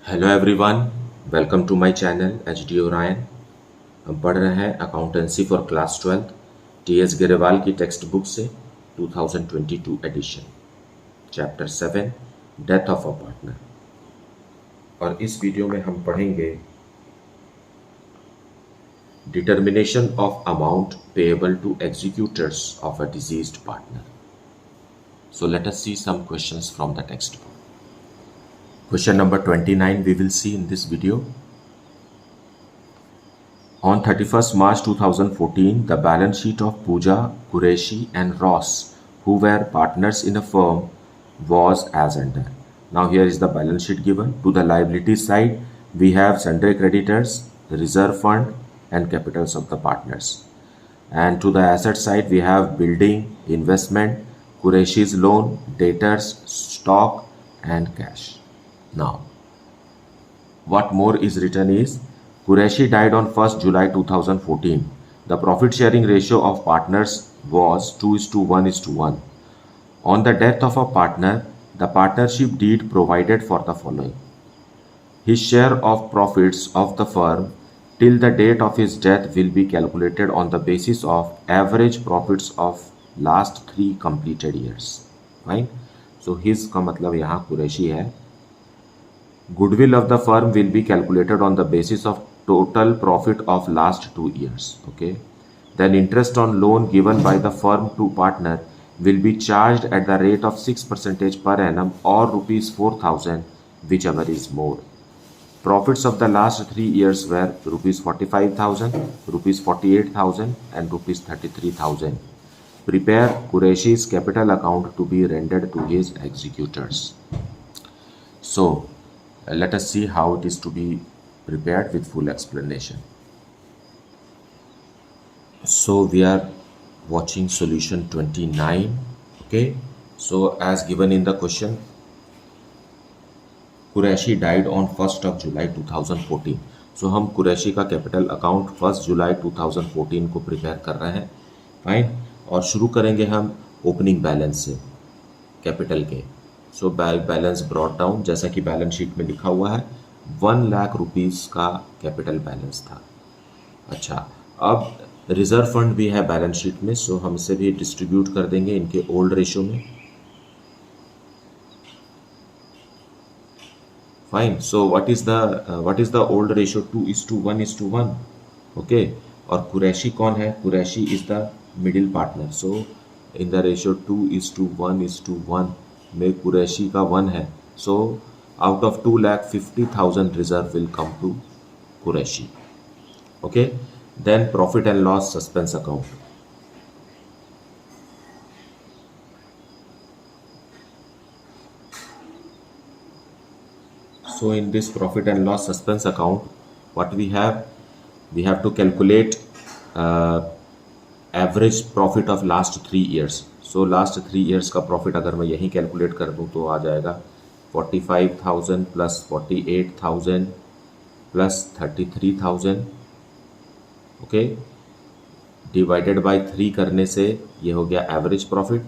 Hello everyone, welcome to my channel H D Orion. हम पढ़ रहे हैं accountancy for class 12 T S Grewal की टेक्स्ट बुक से 2022 edition, chapter 7 death of a partner. और इस वीडियो में हम पढ़ेंगे determination of amount payable to executors of a deceased partner. So let us see some questions from the textbook. Question number 29 we will see in this video. On 31st March 2014, the balance sheet of Pooja, Qureshi and Ross, who were partners in a firm, was as under. Now here is the balance sheet given. To the liability side, we have sundry creditors, reserve fund and capitals of the partners. And to the asset side, we have building, investment, Qureshi's loan, debtors, stock and cash. Now, what more is written is, Qureshi died on 1st July 2014. The profit sharing ratio of partners was 2:1:1. On the death of a partner, the partnership deed provided for the following. His share of profits of the firm till the date of his death will be calculated on the basis of average profits of last 3 completed years. Fine. So his का मतलब यहाँ कुरैशी है. Goodwill of the firm will be calculated on the basis of total profit of last 2 years. Okay. Then interest on loan given by the firm to partner will be charged at the rate of 6% per annum or rupees 4,000, whichever is more. Profits of the last 3 years were rupees 45,000, rupees 48,000 and rupees 33,000. Prepare Qureshi's capital account to be rendered to his executors. So, let us see how it is to be prepared with full explanation. So, we are watching solution 29. Okay. So, as given in the question, Qureshi died on 1st of July 2014. So, हम कुरैशी का capital account 1 जुलाई 2014 को prepare कर रहे हैं. Fine. और शुरू करेंगे हम ओपनिंग बैलेंस से कैपिटल के. सो बैलेंस ब्रॉट डाउन, जैसा कि बैलेंस शीट में लिखा हुआ है, 1 लाख रुपीज़ का कैपिटल बैलेंस था. अच्छा, अब रिजर्व फंड भी है बैलेंस शीट में, सो हम इसे भी डिस्ट्रीब्यूट कर देंगे इनके ओल्ड रेशो में. Fine. So what is the old ratio? 2:1:1. Okay. और कुरैशी कौन है? Qureshi is the middle partner. So in the ratio 2:1:1 में कुरैशी का 1 है. So out of 2,50,000 reserve will come to Qureshi. Okay. Then profit and loss suspense account. So in this profit and loss suspense account, what we have to calculate average profit of last 3 years. So last 3 years का profit अगर मैं यहीं calculate कर दूँ तो आ जाएगा 45,000 plus 48,000 plus 33,000. Okay. Divided by 3 करने से ये हो गया एवरेज प्रॉफिट.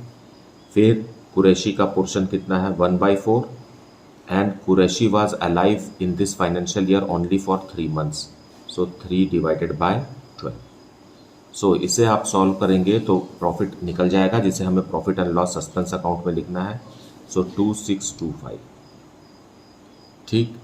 फिर कुरैशी का पोर्शन कितना है? 1/4. And Qureshi was alive in this financial year only for 3 months. So 3 divided by 12. सो इसे आप सॉल्व करेंगे तो प्रॉफिट निकल जाएगा, जिसे हमें profit and loss suspense account में लिखना है. सो 2625. ठीक.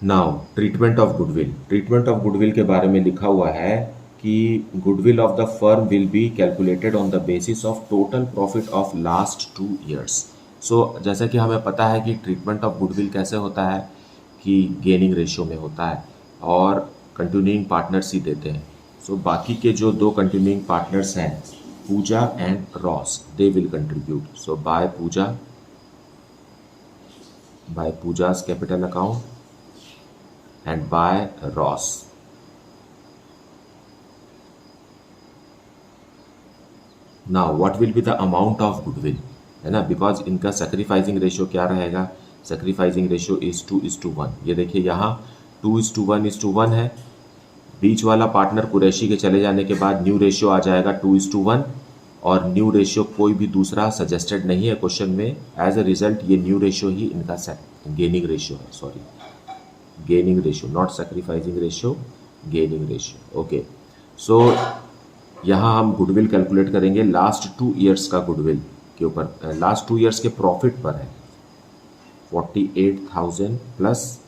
Now treatment of goodwill. Treatment of goodwill के बारे में लिखा हुआ है कि goodwill of the firm will be calculated on the basis of total profit of last 2 years. So जैसा कि हमें पता है कि ट्रीटमेंट ऑफ गुडविल कैसे होता है कि गेनिंग रेशियो में होता है और कंटिन्यूइंग पार्टनर्स ही देते हैं. सो बाकी के जो 2 कंटिन्यूइंग पार्टनर्स हैं, Puja and Ross, they will contribute. So by Puja's capital account and by Ross. Now what will be the amount of goodwill, है ना, बिकॉज इनका सेक्रीफाइसिंग रेशियो क्या रहेगा? Sacrificing ratio is 2:1. ये देखिए यहाँ 2:1:1 है. बीच वाला पार्टनर कुरैशी के चले जाने के बाद न्यू रेशियो आ जाएगा 2:1. और न्यू रेशियो कोई भी दूसरा सजेस्टेड नहीं है क्वेश्चन में। एज अ रिजल्ट ये न्यू रेशियो ही इनका गेनिंग रेशियो है, sorry gaining ratio, not sacrificing ratio, gaining ratio. Okay, so यहाँ हम गुडविल कैलकुलेट करेंगे लास्ट 2 ईयर्स का गुडविल के ऊपर, लास्ट 2 ईयर्स के प्रॉफिट पर है। 48,000 प्लस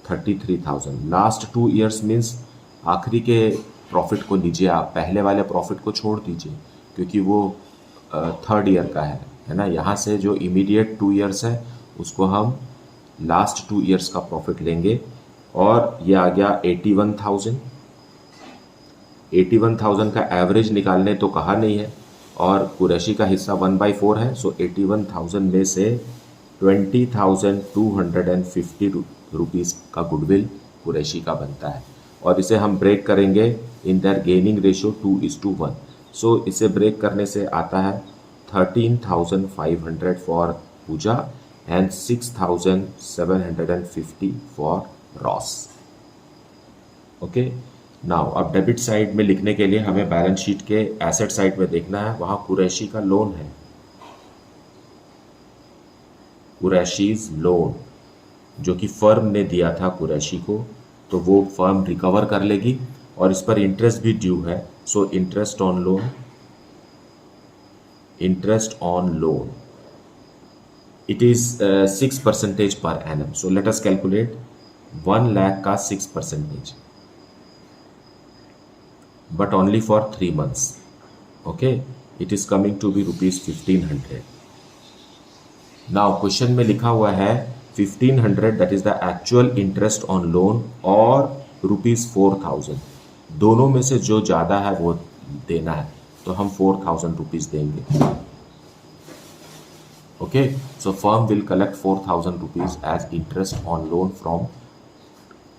33,000, लास्ट 2 ईयर्स मीन्स आखिरी के प्रॉफिट को लीजिए आप, पहले वाले प्रॉफिट को छोड़ दीजिए क्योंकि वो थर्ड ईयर का है ना। यहाँ से जो इमीडिएट 2 ईयर्स है उसको हम लास्ट 2 ईयर्स का प्रॉफिट लेंगे और ये आ गया 81,000। 81,000 का एवरेज निकालने तो कहा नहीं है और कुरैशी का हिस्सा 1/4 है, सो 81,000 में से 20,250 रुपीज़ का गुडविल कुरैशी का बनता है और इसे हम ब्रेक करेंगे in their gaining ratio 2:1। So इसे ब्रेक करने से आता है 13,500 for Pooja and 6,750 for Ross. Okay, now अब डेबिट साइड में लिखने के लिए हमें बैलेंस शीट के एसेट साइड में देखना है, वहां कुरैशी का लोन है, कुरैशीज लोन जो कि फर्म ने दिया था कुरैशी को, तो वो फर्म रिकवर कर लेगी और इस पर इंटरेस्ट भी ड्यू है। So interest on loan, interest on loan it is 6% per annum. So let us calculate 1 lakh का 6%, but only for 3 months. Okay, it is coming to be rupees 1,500. Now question में लिखा हुआ है 1,500 that is the actual interest on loan और rupees 4,000, दोनों में से जो ज़्यादा है वो देना है, तो हम 4,000 रुपीज़ देंगे। Okay, so firm will collect 4,000 rupees as interest on loan from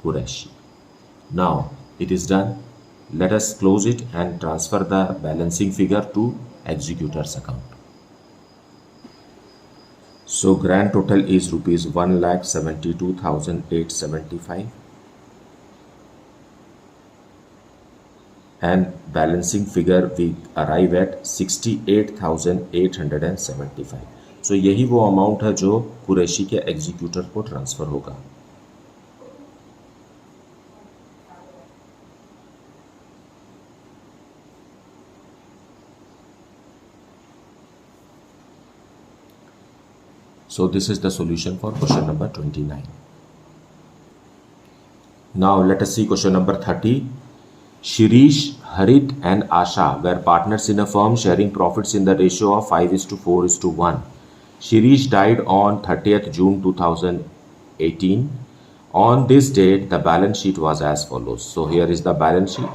Qureshi. Now it is done. Let us close it and transfer the balancing figure to executor's account. So grand total is rupees 1,72,875 and balancing figure we arrive at 68,875. So यही वो amount है जो कुरैशी के executor को transfer होगा। So this is the solution for question number 29. Now let us see question number 30. Shirish, Harit and Asha were partners in a firm sharing profits in the ratio of 5:4:1. Shirish died on 30th June 2018. On this date the balance sheet was as follows. So here is the balance sheet.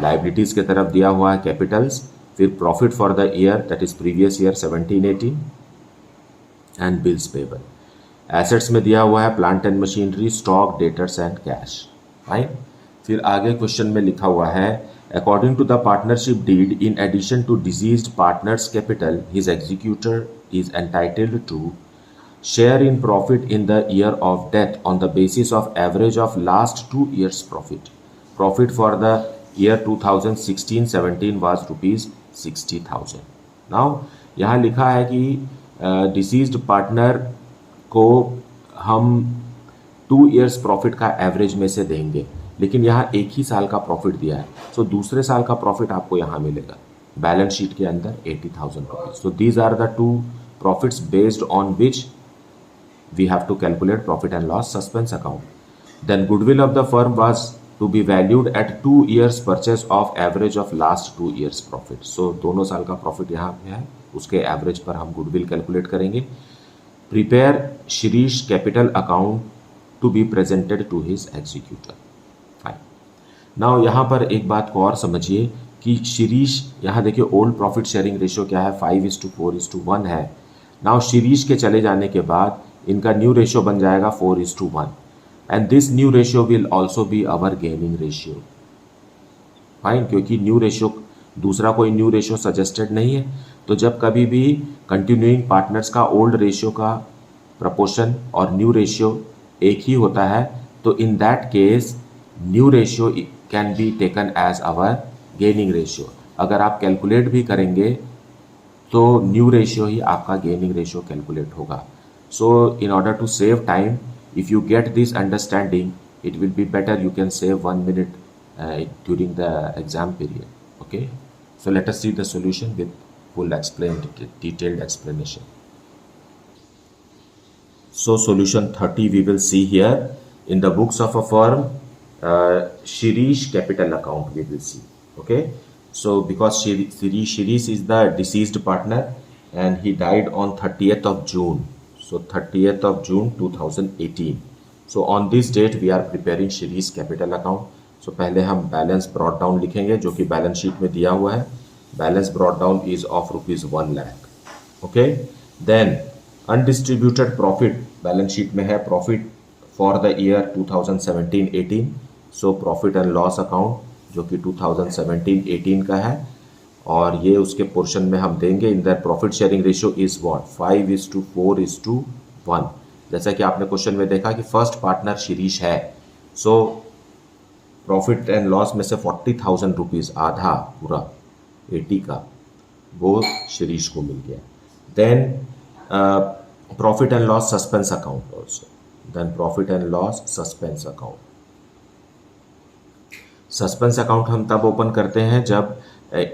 Liabilities के तरफ दिया हुआ है capitals, फिर profit for the year that is previous year 17-18 and bills payable. Assets में दिया हुआ है plant and machinery, stock, debtors and cash. Right, फिर आगे क्वेश्चन में लिखा हुआ है according to the partnership deed in addition to deceased partners capital his executor is entitled to share in profit in the year of death on the basis of average of last 2 years profit. Profit for the year 2016-17 was rupees 60,000। Now यहाँ लिखा है कि deceased partner को हम 2 years profit का average में से देंगे, लेकिन यहाँ एक ही साल का प्रॉफिट दिया है, सो दूसरे साल का प्रॉफिट आपको यहाँ मिलेगा बैलेंस शीट के अंदर 80,000 rupees. So these are the 2 profits based on which we have to calculate profit and loss suspense account. Then goodwill of the firm was to be valued at 2 years purchase of average of last 2 years profit. So दोनों साल का profit यहाँ पे है, उसके average पर हम goodwill calculate करेंगे। Prepare Shirish capital account to be presented to his executor. Fine, now यहाँ पर एक बात को और समझिए कि शिरीष, यहाँ देखिए ओल्ड प्रॉफिट शेयरिंग रेशियो क्या है, 5:4:1 है। नाउ शिरीष के चले जाने के बाद इनका न्यू रेशियो बन जाएगा 4:1 and this new ratio will also be our gaining ratio. Fine, क्योंकि न्यू रेशियो, दूसरा कोई न्यू रेशियो सजेस्टेड नहीं है, तो जब कभी भी कंटिन्यूइंग पार्टनर्स का ओल्ड रेशियो का प्रपोर्शन और न्यू रेशियो एक ही होता है, तो in that case new ratio can be taken as our gaining ratio. अगर आप कैलकुलेट भी करेंगे तो न्यू रेशियो ही आपका गेनिंग रेशियो कैलकुलेट होगा. So in order to save time, if you get this understanding, it will be better you can save 1 minute during the exam period. Okay, so let us see the solution with full explained detailed explanation. So solution 30 we will see here in the books of a firm. Shirish capital account we will see. Okay, so because Shirish is the deceased partner and he died on 30th of June. So 30th of June 2018. So on this date we are preparing Shirish capital account. So पहले हम balance brought down लिखेंगे जो कि balance sheet में दिया हुआ है. Balance brought down is of ₹1 lakh. Okay, then undistributed profit balance sheet में है profit for the year 2017-18. So profit and loss account जो कि 2017-18 का है और ये उसके पोर्शन में हम देंगे. In the profit sharing ratio is what 5:4:1. जैसा कि आपने क्वेश्चन में देखा कि फर्स्ट पार्टनर शिरीष है. सो प्रॉफिट एंड लॉस में से 40,000 रुपीज आधा पूरा 80 का वो शिरीष को मिल गया. Then profit and loss suspense account also. Then profit and loss suspense account. Suspense account हम तब ओपन करते हैं जब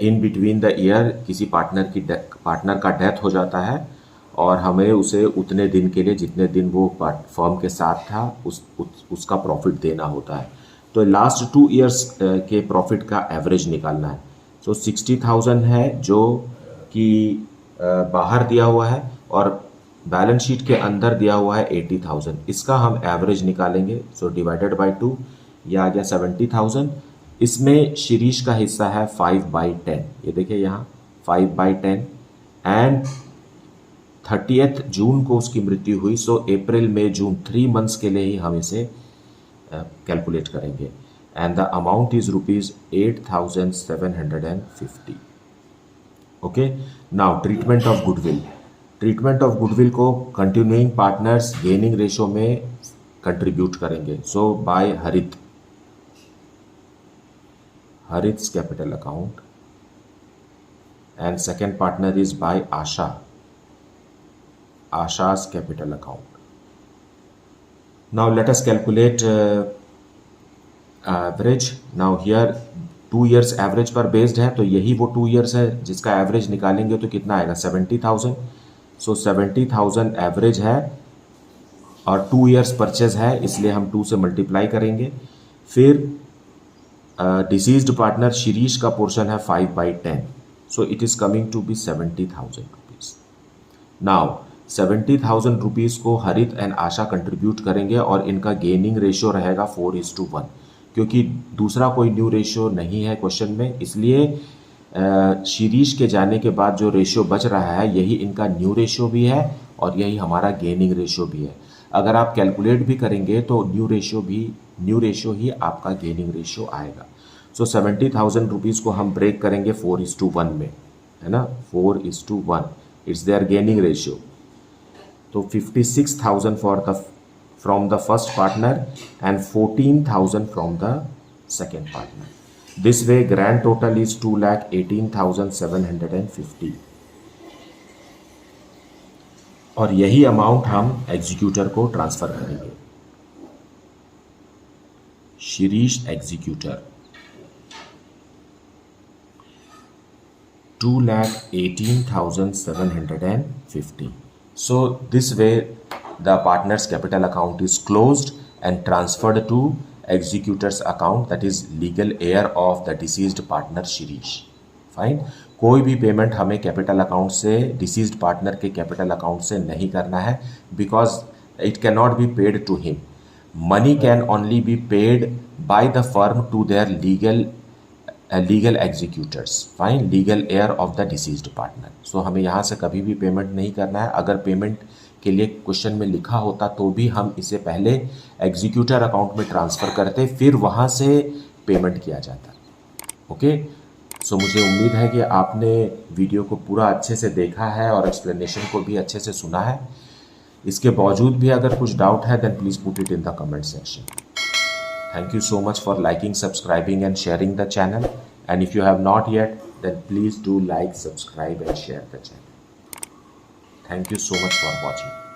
इन बिटवीन द ईयर किसी पार्टनर का डेथ हो जाता है और हमें उसे उतने दिन के लिए जितने दिन वो फर्म के साथ था उसका प्रॉफिट देना होता है. तो लास्ट 2 इयर्स के प्रॉफिट का एवरेज निकालना है. सो 60,000 है जो कि बाहर दिया हुआ है और बैलेंस शीट के अंदर दिया हुआ है 80,000. इसका हम एवरेज निकालेंगे. सो डिवाइडेड बाय 2 ये आ गया 70,000. इसमें शिरीष का हिस्सा है 5/10. ये देखिए यहाँ 5/10 एंड 30th जून को उसकी मृत्यु हुई. सो अप्रैल मई जून 3 मंथ्स के लिए ही हम इसे कैलकुलेट करेंगे. And the amount is ₹8,750. Okay, now treatment of goodwill. Treatment of goodwill को कंटिन्यूइंग पार्टनर्स गेनिंग रेशियो में कंट्रीब्यूट करेंगे. So by Harit's capital account and second partner is by Asha's capital account. Now let us calculate average. Now here 2 years average पर based है तो यही वो 2 years है जिसका एवरेज निकालेंगे तो कितना आएगा 70,000. सो 70,000 एवरेज है और 2 years परचेज है इसलिए हम 2 से मल्टीप्लाई करेंगे. फिर डिसीज्ड पार्टनर शिरीष का पोर्शन है 5/10. So it is coming to be 70,000 rupees. Now 70,000 rupees को हरित एंड आशा कंट्रीब्यूट करेंगे और इनका गेनिंग रेशियो रहेगा 4:1 क्योंकि दूसरा कोई न्यू रेशियो नहीं है क्वेश्चन में. इसलिए शिरीष के जाने के बाद जो रेशियो बच रहा है यही इनका न्यू रेशियो भी है और यही हमारा गेनिंग रेशियो भी है. अगर आप कैलकुलेट भी करेंगे तो न्यू रेशियो ही आपका गेनिंग रेशियो आएगा. सो 70,000 रुपीज़ को हम ब्रेक करेंगे 4:1 में, है ना. 4:1 इट्स देयर गेनिंग रेशियो. तो 56,000 from the first partner and 14,000 from the second partner. This way grand total is 2,18,750 और यही अमाउंट हम एग्जीक्यूटर को ट्रांसफर करेंगे. Shirish executor 2,18,750. So this way the partner's capital account is closed and transferred to executor's account, that is legal heir of the deceased partner Shirish. Fine. कोई भी payment हमें capital account से deceased partner के capital account से नहीं करना है because it can not be paid to him. Money can only be paid by the firm to their legal executors. Fine, legal heir of the deceased partner. So हमें यहाँ से कभी भी पेमेंट नहीं करना है. अगर पेमेंट के लिए क्वेश्चन में लिखा होता तो भी हम इसे पहले एग्जीक्यूटर अकाउंट में ट्रांसफ़र करते फिर वहाँ से पेमेंट किया जाता. ओके, सो मुझे उम्मीद है कि आपने वीडियो को पूरा अच्छे से देखा है और एक्सप्लेनेशन को भी अच्छे से सुना है. इसके बावजूद भी अगर कुछ डाउट है then please put it in the comment section. Thank you so much for liking, subscribing and sharing the channel. And if you have not yet, then please do like, subscribe and share the channel. Thank you so much for watching.